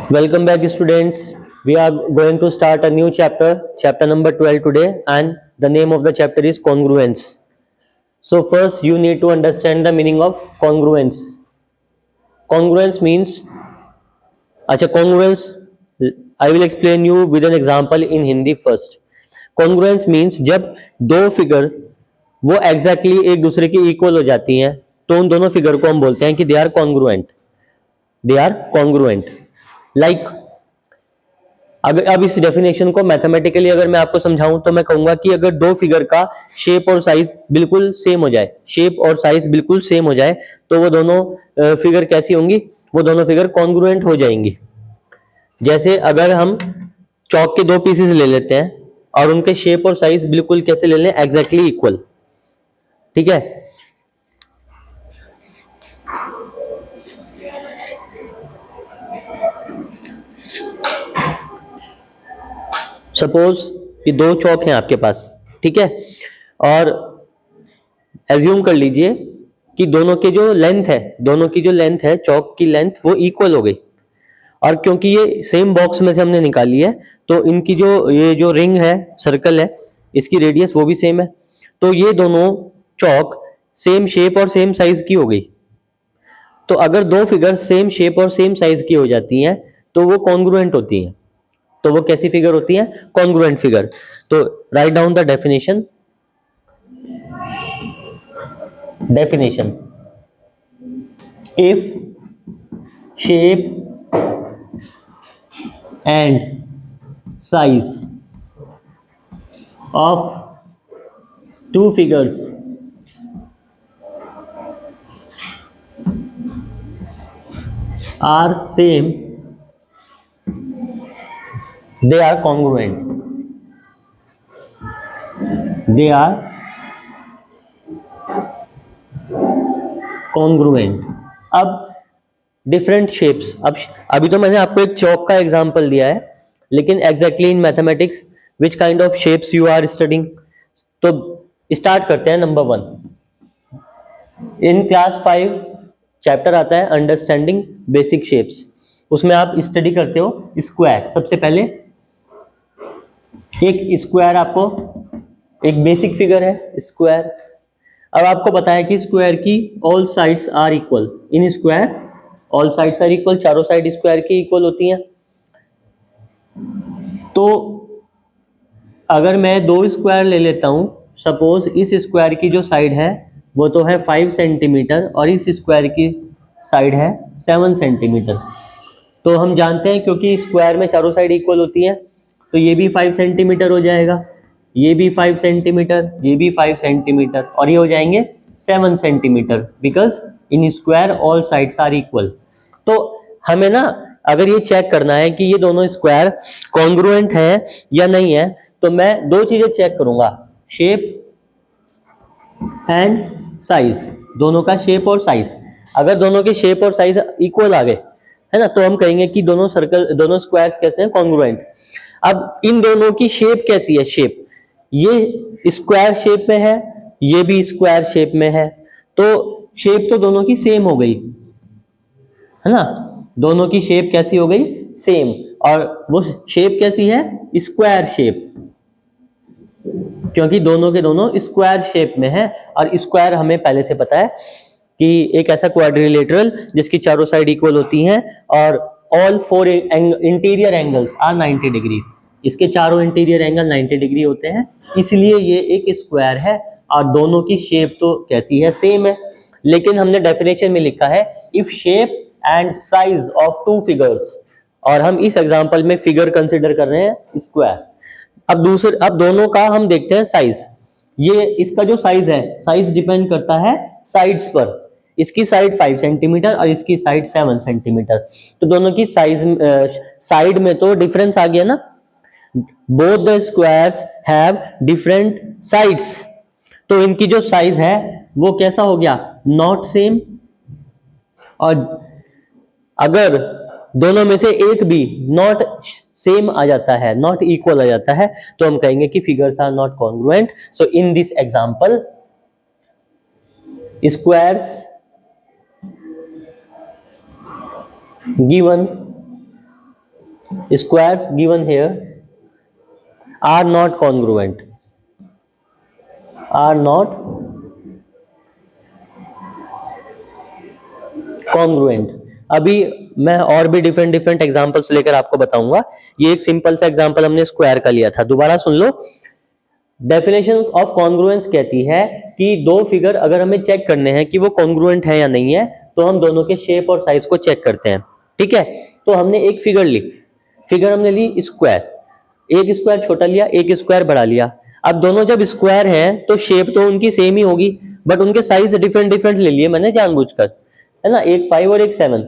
Welcome back, students. We are going to start a new chapter number 12 today, and the name of the chapter is congruence. So, first, you need to understand the meaning of congruence. Congruence means, congruence, I will explain you with an example in Hindi first. Congruence means जब दो figure वो exactly एक दूसरे के equal हो जाती हैं तो उन दोनों फिगर को हम बोलते हैं कि दे आर कॉन्ग्रुएंट लाइक अगर अब इस डेफिनेशन को मैथमेटिकली अगर मैं आपको समझाऊं तो मैं कहूंगा कि अगर दो फिगर का शेप और साइज बिल्कुल सेम हो जाए, तो वो दोनों फिगर कैसी होंगी? वो दोनों फिगर कॉन्ग्रुएंट हो जाएंगी। जैसे अगर हम चौक के दो पीसेस ले लेते हैं और उनके शेप और साइज बिल्कुल कैसे ले लें? Exactly equal. ठीक है, सपोज ये दो चौक हैं आपके पास, ठीक है, और एज्यूम कर लीजिए कि दोनों की जो लेंथ है चौक की लेंथ वो इक्वल हो गई, और क्योंकि ये सेम बॉक्स में से हमने निकाली है तो इनकी ये जो रिंग है, सर्कल है, इसकी रेडियस वो भी सेम है, तो ये दोनों चौक सेम शेप और सेम साइज की हो गई। तो अगर दो फिगर सेम शेप और सेम साइज की हो जाती हैं तो वो कॉन्ग्रुएंट होती हैं। तो वो कैसी फिगर होती है? Congruent figure. तो right down the definition. If shape and size of two figures are same, they are congruent. अब डिफरेंट शेप्स, अब अभी तो मैंने आपको एक चौक का एग्जांपल दिया है, लेकिन exactly in mathematics which kind of shapes you are studying. तो स्टार्ट करते हैं। नंबर 1, इन क्लास 5 चैप्टर आता है अंडरस्टैंडिंग बेसिक शेप्स, उसमें आप स्टडी करते हो स्क्वायर। सबसे पहले एक स्क्वायर, आपको एक बेसिक फिगर है स्क्वायर। अब आपको पता है कि स्क्वायर की all sides are equal. In square all sides are equal, चारों साइड स्क्वायर की इक्वल होती हैं। तो अगर मैं दो स्क्वायर ले लेता हूं, सपोज इस स्क्वायर की जो साइड है वो तो है 5 सेंटीमीटर और इस स्क्वायर की साइड है 7 सेंटीमीटर। तो हम जानते हैं क्योंकि स्क्वायर में चारों साइड इक्वल होती हैं तो ये भी 5 सेंटीमीटर हो जाएगा, ये भी 5 सेंटीमीटर, ये भी 5 सेंटीमीटर, और ये हो जाएंगे 7 centimetre, because in square all sides are equal. तो हमें ना अगर ये चेक करना है कि ये दोनों स्क्वायर कॉन्ग्रुएंट है या नहीं है, तो मैं दो चीजें चेक करूंगा, शेप एंड साइज। दोनों का शेप और साइज, अगर दोनों के शेप और साइज इक्वल आ गए, है ना, तो हम कहेंगे कि दोनों स्क्वायर्स कैसे हैं? कॉन्ग्रुएंट। अब इन दोनों की शेप कैसी है? शेप ये स्क्वायर शेप में है, ये भी स्क्वायर शेप में है, तो शेप तो दोनों की सेम हो गई, है ना। दोनों की शेप कैसी हो गई? सेम। और वो शेप कैसी है? स्क्वायर शेप, क्योंकि दोनों के दोनों स्क्वायर शेप में है। और स्क्वायर हमें पहले से पता है कि एक ऐसा क्वाड्रिलेटरल जिसकी चारों साइड इक्वल होती हैं और all 4 interior angles are 90 degree. इसके चारों इंटीरियर एंगल 90 डिग्री होते हैं, इसलिए ये एक स्क्वायर है। और दोनों की शेप तो कैसी है? सेम है। लेकिन हमने डेफिनेशन में लिखा है if shape and size of two figures, और हम इस एग्जांपल में फिगर कंसिडर कर रहे हैं स्क्वायर। अब दोनों का हम देखते हैं साइज। ये इसका जो साइज है, साइज डिपेंड करता है साइड्स पर। इसकी साइड 5 सेंटीमीटर और इसकी साइड 7 सेंटीमीटर, तो दोनों की साइड में तो डिफरेंस आ गया ना। Both the squares have different sides, तो इनकी जो साइज है वो कैसा हो गया? Not same. और अगर दोनों में से एक भी नॉट सेम आ जाता है, नॉट इक्वल आ जाता है, तो हम कहेंगे कि figures are not congruent. So in this example squares given squares given here are not congruent, are not congruent. अभी मैं और भी डिफरेंट डिफरेंट एग्जांपल्स लेकर आपको बताऊंगा. ये एक सिंपल सा एग्जांपल हमने स्क्वायर का लिया था. दोबारा सुन लो. डेफिनेशन ऑफ कॉन्ग्रुएंस कहती है कि दो फिगर अगर हमें चेक करने हैं कि वो कॉन्ग्रुएंट है या नहीं है, तो हम दोनों के शेप और साइज को चेक करते हैं. ठीक है. तो हमने एक फिगर ली, फिगर हमने ली स्क्वायर, एक स्क्वायर छोटा लिया, एक स्क्वायर बड़ा लिया. अब दोनों जब स्क्वायर हैं तो शेप तो उनकी सेम ही होगी, बट उनके साइज डिफरेंट डिफरेंट ले लिए मैंने जानबूझकर, है ना. एक 5 और एक 7.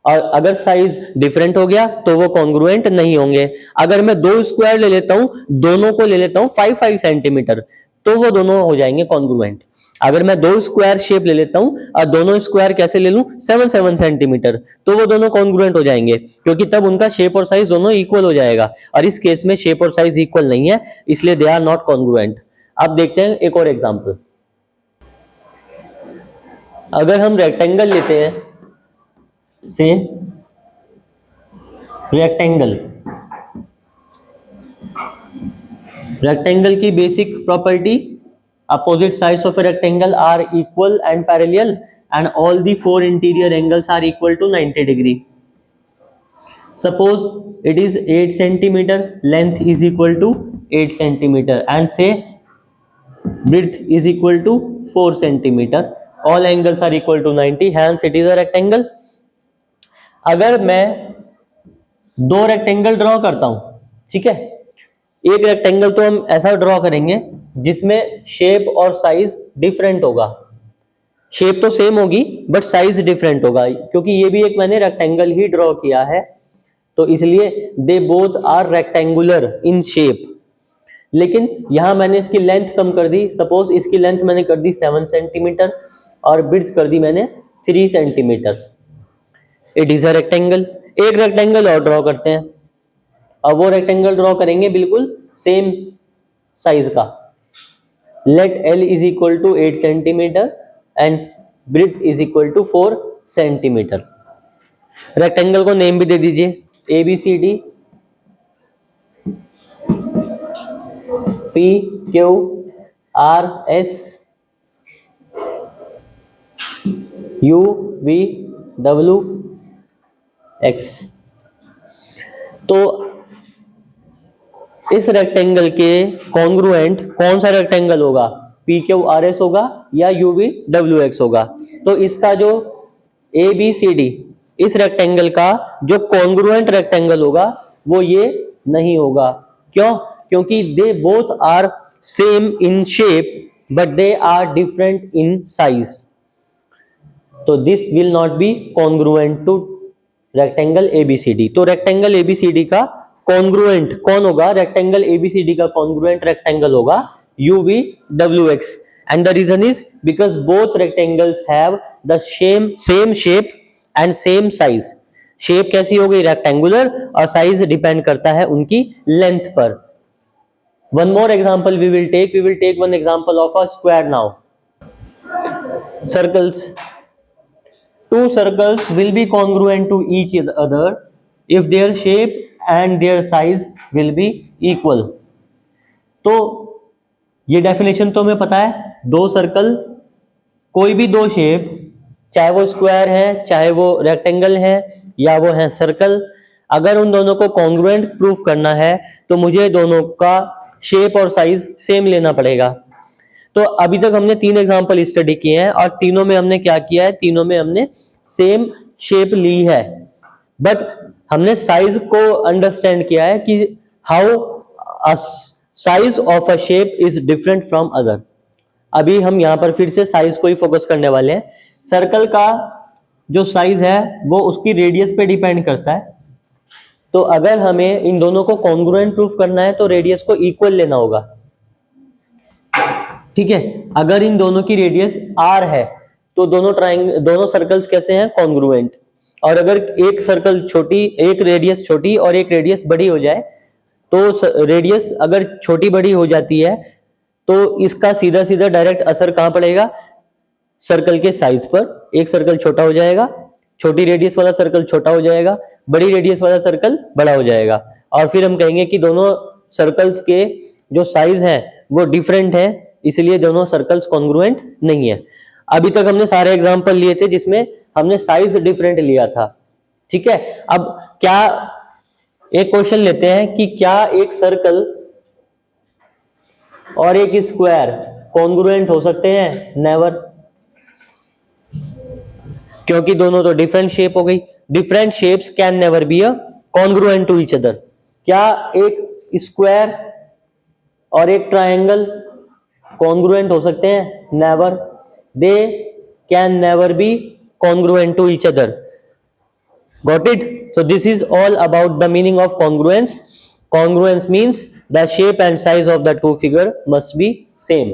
और अगर साइज डिफरेंट हो गया तो वो कॉन्ग्रुएंट नहीं होंगे. अगर मैं दो स्क्वायर ले लेता हूं, दोनों को ले लेता हूं 5-5 सेंटीमीटर, तो वो दोनों हो जाएंगे कॉन्ग्रुएंट. अगर मैं दो स्क्वायर शेप ले लेता हूं और दोनों स्क्वायर कैसे ले लूं, 7-7 सेंटीमीटर, तो वो दोनों कॉन्ग्रुएंट हो जाएंगे, क्योंकि तब उनका शेप और साइज दोनों इक्वल हो जाएगा. और इस केस में शेप और साइज इक्वल नहीं है, इसलिए दे आर नॉट कॉन्ग्रुएंट. अब देखते हैं एक और एग्जाम्पल. अगर हम रेक्टेंगल लेते हैं, से रेक्टेंगल, रेक्टेंगल की basic property, opposite sides of a rectangle are equal and parallel and all the four interior angles are equal to 90 degree. Suppose it is 8 centimeter, length is equal to 8 centimeter and say width is equal to 4 centimeter. All angles are equal to 90, hence it is a rectangle. अगर मैं दो rectangle draw करता हूं, ठीक है, एक rectangle तो हम ऐसा ड्रॉ करेंगे जिसमें शेप और साइज डिफरेंट होगा. शेप तो सेम होगी बट साइज डिफरेंट होगा, क्योंकि ये भी एक मैंने रेक्टेंगल ही ड्रॉ किया है, तो इसलिए they both are rectangular in shape. लेकिन यहां मैंने इसकी लेंथ कम कर दी. सपोज इसकी लेंथ मैंने कर दी 7 सेंटीमीटर और विड्थ कर दी मैंने 3 centimetre. It is a rectangle. एक रेक्टेंगल और ड्रॉ करते हैं. अब वो रेक्टेंगल ड्रॉ करेंगे बिल्कुल सेम साइज का. Let L is equal to 8 centimetre and breadth is equal to 4 centimetre. Rectangle को नेम भी दे दीजिए, ABCD, PQRS UVWX. तो इस रेक्टेंगल के कॉन्ग्रुएंट कौन सा रेक्टेंगल होगा, PQRS होगा या UVWX होगा. तो इसका जो ABCD, इस रेक्टेंगल का जो कॉन्ग्रुएंट रेक्टेंगल होगा वो ये नहीं होगा. क्यों? क्योंकि they both are same in shape but they are different in size. तो this will not be congruent to rectangle ABCD. तो रेक्टेंगल ABCD का कॉन्ग्रुएंट कौन होगा? रेक्टेंगल ABCD का कॉन्ग्रुएंट रेक्टेंगल होगा UVWX. And the reason is because both rectangles have the same shape and same size. Shape कैसी हो गई? Rectangular, और साइज डिपेंड करता है उनकी लेंथ पर. One more example we will take one example of a square now. Circles. Two circles will be congruent to each other if their shape and their size will be equal. तो ये definition तो हमें पता है. दो circle, कोई भी दो शेप, चाहे वो स्क्वायर है, चाहे वो रेक्टेंगल है, या वो है सर्कल, अगर उन दोनों को कॉन्ग्रुएंट प्रूफ करना है तो मुझे दोनों का शेप और साइज सेम लेना पड़ेगा. तो अभी तक हमने 3 एग्जांपल स्टडी किए हैं और तीनों में हमने क्या किया है? तीनों में हमने सेम शेप ली है, बट हमने साइज को अंडरस्टैंड किया है कि how a size of a shape is different from other. अभी हम यहां पर फिर से साइज को ही फोकस करने वाले हैं. सर्कल का जो साइज है वो उसकी रेडियस पे डिपेंड करता है. तो अगर हमें इन दोनों को कॉन्ग्रुएंट प्रूफ करना है तो रेडियस को इक्वल लेना होगा. ठीक है. अगर इन दोनों की रेडियस r है तो दोनों सर्कल्स कैसे हैं? कॉन्ग्रुएंट. और अगर एक सर्कल छोटी, एक रेडियस छोटी और एक रेडियस बड़ी हो जाए, तो रेडियस अगर छोटी बड़ी हो जाती है तो इसका सीधा सीधा डायरेक्ट असर कहां पड़ेगा? सर्कल के साइज पर. एक सर्कल छोटा हो जाएगा, छोटी रेडियस वाला सर्कल छोटा हो जाएगा, बड़ी रेडियस वाला सर्कल बड़ा हो जाएगा, और फिर हम कहेंगे कि दोनों सर्कल्स के जो साइज है वो डिफरेंट है, इसलिए दोनों सर्कल्स कॉन्ग्रुएंट नहीं है। अभी तक हमने सारे एग्जांपल लिए थे जिसमें हमने साइज डिफरेंट लिया था, ठीक है। अब क्या एक क्वेश्चन लेते हैं कि क्या एक सर्कल और एक स्क्वायर कॉन्ग्रुएंट हो सकते हैं? नेवर, क्योंकि दोनों तो डिफरेंट शेप हो गई। Different shapes can never be a congruent to each other. क्या एक स्क्वायर और एक ट्रायंगल कॉन्ग्रुएंट हो सकते हैं? Never, they can never be congruent to each other. Got it? So this is all about the meaning of congruence. Congruence means the shape and size of the two figure must be same.